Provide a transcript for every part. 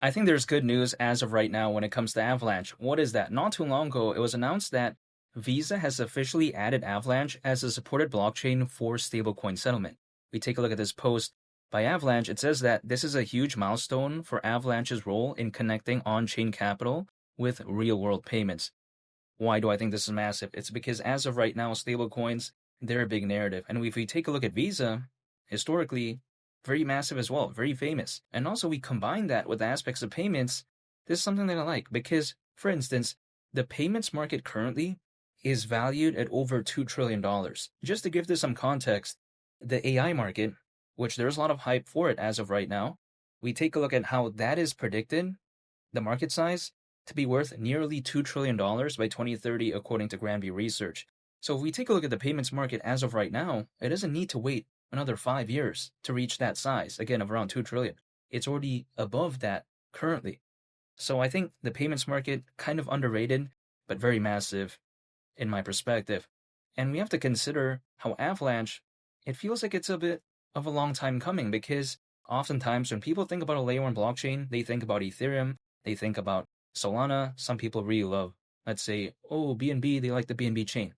I think there's good news as of right now when it comes to Avalanche. What is that? Not too long ago, it was announced that Visa has officially added Avalanche as a supported blockchain for stablecoin settlement. We take a look at this post by Avalanche. It says that this is a huge milestone for Avalanche's role in connecting on-chain capital with real-world payments. Why do I think this is massive? It's because as of right now, stablecoins, they're a big narrative. And if we take a look at Visa, historically, very massive as well, very famous. And also we combine that with aspects of payments. This is something that I like because, for instance, the payments market currently is valued at over $2 trillion. Just to give this some context, the AI market, which there's a lot of hype for it as of right now, we take a look at how that is predicted, the market size, to be worth nearly $2 trillion by 2030, according to Granby Research. So if we take a look at the payments market as of right now, it doesn't need to wait another 5 years to reach that size, again, of around 2 trillion. It's already above that currently. So I think the payments market kind of underrated, but very massive in my perspective. And we have to consider how Avalanche, it feels like it's a bit of a long time coming because oftentimes when people think about a layer one blockchain, they think about Ethereum, they think about Solana. Some people really love, let's say, oh, BNB, they like the BNB chain.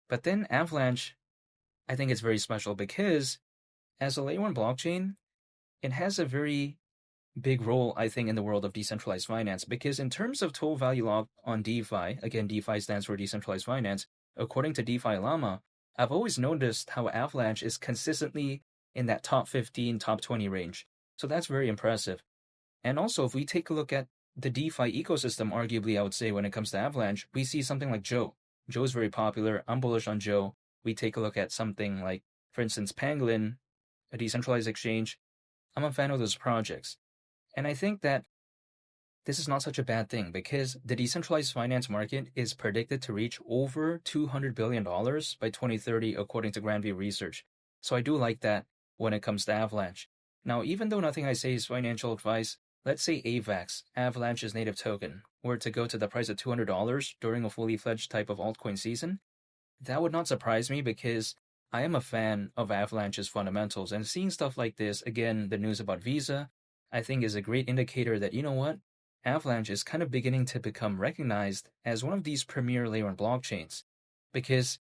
But then Avalanche, I think it's very special because as a layer one blockchain, it has a very big role, I think, in the world of decentralized finance. Because in terms of total value locked on DeFi, again, DeFi stands for decentralized finance, according to DeFi Llama, I've always noticed how Avalanche is consistently in that top 15, top 20 range. So that's very impressive. And also, if we take a look at the DeFi ecosystem, arguably, I would say, when it comes to Avalanche, we see something like Joe. Joe's very popular. I'm bullish on Joe. We take a look at something like, for instance, Pangolin, a decentralized exchange. I'm a fan of those projects. And I think that this is not such a bad thing because the decentralized finance market is predicted to reach over $200 billion by 2030, according to Granby Research. So I do like that when it comes to Avalanche. Now, even though nothing I say is financial advice, let's say AVAX, Avalanche's native token, were to go to the price of $200 during a fully fledged type of altcoin season, that would not surprise me because I am a fan of Avalanche's fundamentals. And seeing stuff like this, again, the news about Visa, I think is a great indicator that, you know what, Avalanche is kind of beginning to become recognized as one of these premier layer one blockchains. Because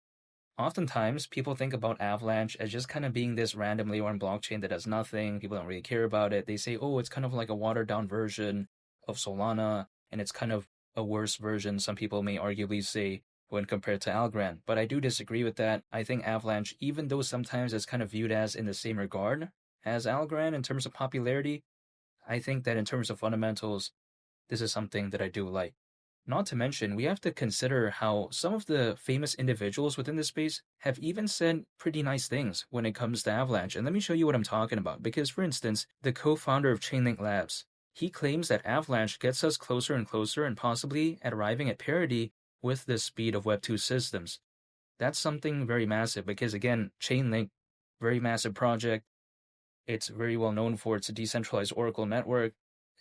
oftentimes people think about Avalanche as just kind of being this random layer one blockchain that does nothing. People don't really care about it. They say, oh, it's kind of like a watered down version of Solana, and it's kind of a worse version, some people may arguably say, when compared to Algorand. But I do disagree with that. I think Avalanche, even though sometimes it's kind of viewed as in the same regard as Algorand in terms of popularity, I think that in terms of fundamentals, this is something that I do like. Not to mention, we have to consider how some of the famous individuals within this space have even said pretty nice things when it comes to Avalanche. And let me show you what I'm talking about. Because, for instance, the co-founder of Chainlink Labs, he claims that Avalanche gets us closer and closer and possibly at arriving at parity with the speed of Web2 systems. That's something very massive because, again, Chainlink, very massive project. It's very well known for its decentralized Oracle network.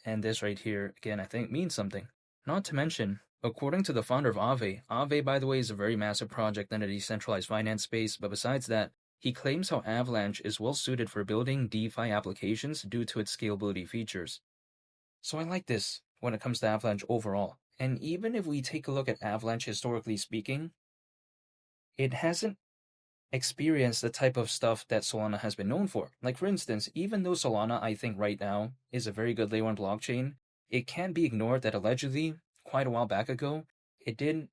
And this right here, again, I think means something. Not to mention, according to the founder of Aave, by the way, is a very massive project in the decentralized finance space, but besides that, he claims how Avalanche is well suited for building DeFi applications due to its scalability features. So I like this when it comes to Avalanche overall. And even if we take a look at Avalanche historically speaking, it hasn't experienced the type of stuff that Solana has been known for. Like, for instance, even though Solana, I think right now, is a very good layer one blockchain, it can't be ignored that allegedly, quite a while back ago, it did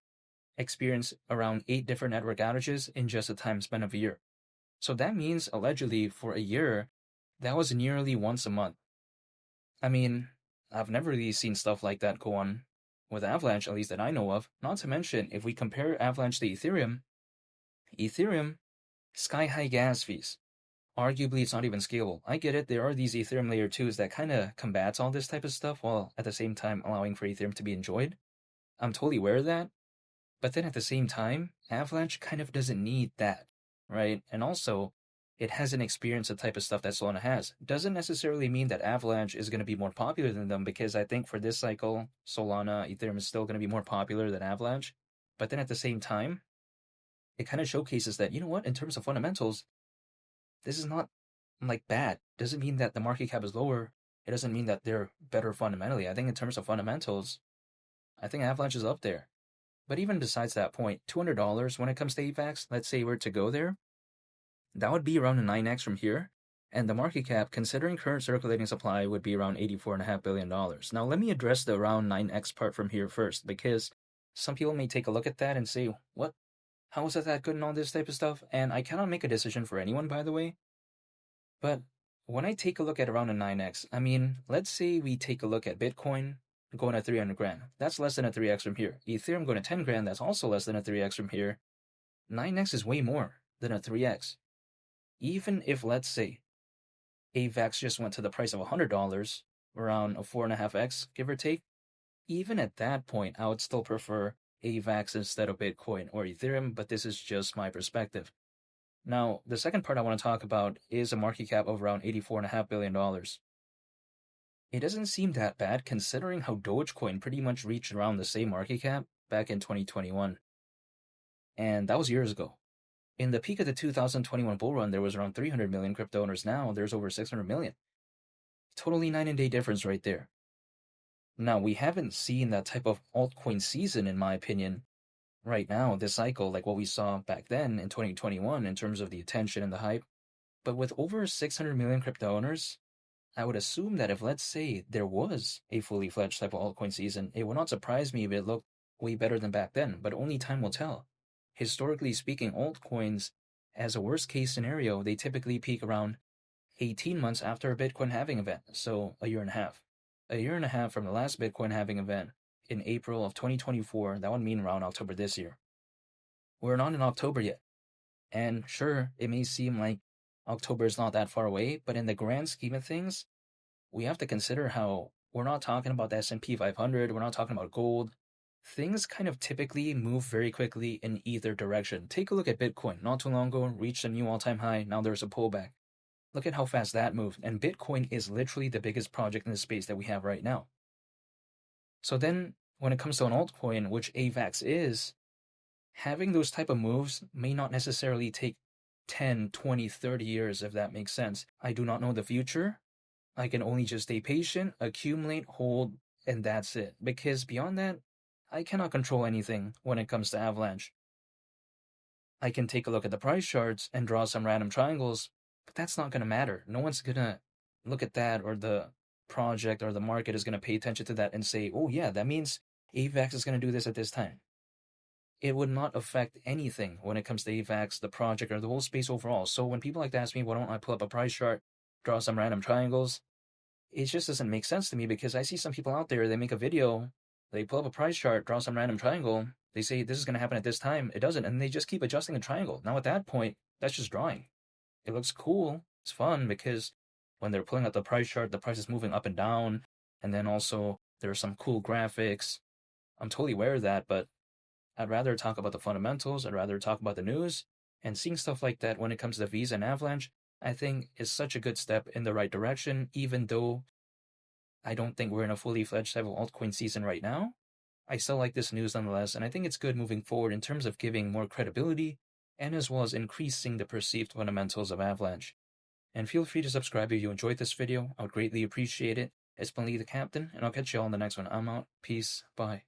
experience around 8 different network outages in just a time span of a year. So that means, allegedly, for a year, that was nearly once a month. I mean, I've never really seen stuff like that go on with Avalanche, at least that I know of. Not to mention, if we compare Avalanche to Ethereum, sky-high gas fees. Arguably, it's not even scalable. I get it, there are these Ethereum layer 2s that kind of combats all this type of stuff while at the same time allowing for Ethereum to be enjoyed. I'm totally aware of that. But then at the same time, Avalanche kind of doesn't need that, right? And also, it hasn't experienced the type of stuff that Solana has. Doesn't necessarily mean that Avalanche is going to be more popular than them because I think for this cycle, Solana, Ethereum is still going to be more popular than Avalanche. But then at the same time, it kind of showcases that, you know what, in terms of fundamentals, this is not like bad. Doesn't mean that the market cap is lower it doesn't mean that they're better fundamentally. I think in terms of fundamentals, I think Avalanche is up there. But even besides that point, $200 when it comes to AVAX, let's say we're to go there, that would be around a 9x from here. And the market cap, considering current circulating supply, would be around $84.5 billion. Now, let me address the around 9x part from here first, because some people may take a look at that and say, what? How is that good and all this type of stuff? And I cannot make a decision for anyone, by the way. But when I take a look at around a 9x, I mean, let's say we take a look at Bitcoin going at 300 grand. That's less than a 3x from here. Ethereum going to 10 grand. That's also less than a 3x from here. 9x is way more than a 3x. Even if, let's say, AVAX just went to the price of $100, around a 4.5x, give or take, even at that point, I would still prefer AVAX instead of Bitcoin or Ethereum, but this is just my perspective. Now, the second part I want to talk about is a market cap of around $84.5 billion. It doesn't seem that bad considering how Dogecoin pretty much reached around the same market cap back in 2021. And that was years ago. In the peak of the 2021 bull run, there was around 300 million crypto owners. Now there's over 600 million. Totally night and day difference right there. Now, we haven't seen that type of altcoin season, in my opinion, right now, this cycle, like what we saw back then in 2021 in terms of the attention and the hype. But with over 600 million crypto owners, I would assume that if, let's say, there was a fully fledged type of altcoin season, it would not surprise me if it looked way better than back then, but only time will tell. Historically speaking, altcoins, as a worst case scenario, they typically peak around 18 months after a Bitcoin halving event, so a year and a half. A year and a half from the last Bitcoin halving event in April of 2024, that would mean around October this year. We're not in October yet. And sure, it may seem like October is not that far away, but in the grand scheme of things, we have to consider how we're not talking about the S&P 500, we're not talking about gold. Things kind of typically move very quickly in either direction. Take a look at Bitcoin. Not too long ago, reached a new all-time high. Now there's a pullback. Look at how fast that moved. And Bitcoin is literally the biggest project in the space that we have right now. So then, when it comes to an altcoin, which AVAX is, having those type of moves may not necessarily take 10, 20, 30 years, if that makes sense. I do not know the future. I can only just stay patient, accumulate, hold, and that's it. Because beyond that, I cannot control anything when it comes to Avalanche. I can take a look at the price charts and draw some random triangles, but that's not going to matter. No one's going to look at that, or the project or the market is going to pay attention to that and say, oh yeah, that means AVAX is going to do this at this time. It would not affect anything when it comes to AVAX, the project, or the whole space overall. So when people like to ask me, why don't I pull up a price chart, draw some random triangles, it just doesn't make sense to me, because I see some people out there, they make a video, they pull up a price chart, draw some random triangle, they say this is going to happen at this time, it doesn't, and they just keep adjusting the triangle. Now at that point, that's just drawing. It looks cool, it's fun, because when they're pulling out the price chart, the price is moving up and down, and then also there are some cool graphics. I'm totally aware of that, but I'd rather talk about the fundamentals, I'd rather talk about the news, and seeing stuff like that when it comes to Visa and Avalanche, I think is such a good step in the right direction, even though I don't think we're in a fully fledged type of altcoin season right now. I still like this news nonetheless, and I think it's good moving forward in terms of giving more credibility and as well as increasing the perceived fundamentals of Avalanche. And feel free to subscribe if you enjoyed this video. I would greatly appreciate it. It's been Lee the Captain, and I'll catch you all in the next one. I'm out. Peace. Bye.